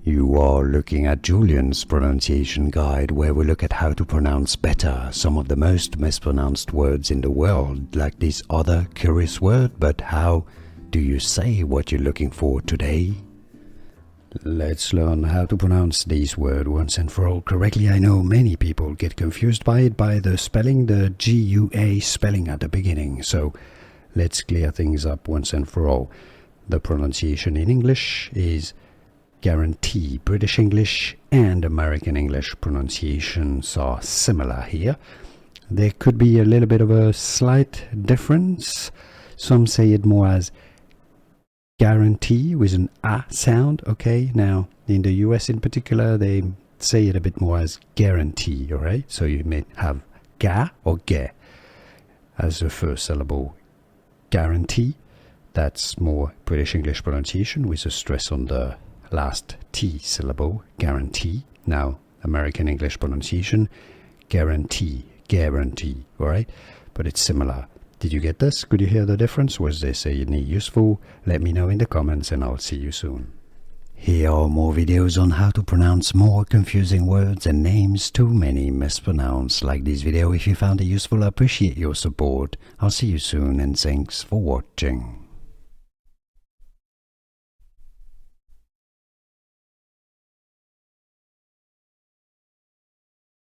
You are looking at Julian's pronunciation guide, where we look at how to pronounce better some of the most mispronounced words in the world, like this other curious word. But how do you say what you're looking for today? Let's learn how to pronounce this word once and for all correctly. I know many people get confused by it, by the spelling, the GUA spelling at the beginning. So let's clear things up once and for all. The pronunciation in English is guarantee. British English and American English pronunciations are similar here. There could be a little bit of a slight difference. Some say it more as guarantee with an A sound. Okay, now in the US in particular, they say it a bit more as guarantee. All right, so you may have ga or ge as the first syllable. Guarantee, that's more British English pronunciation with a stress on the last T syllable, guarantee. Now, American English pronunciation, guarantee, guarantee, all right? But it's similar. Did you get this? Could you hear the difference? Was this any useful? Let me know in the comments and I'll see you soon. Here are more videos on how to pronounce more confusing words and names too many mispronounced. Like this video if you found it useful. I appreciate your support. I'll see you soon and thanks for watching.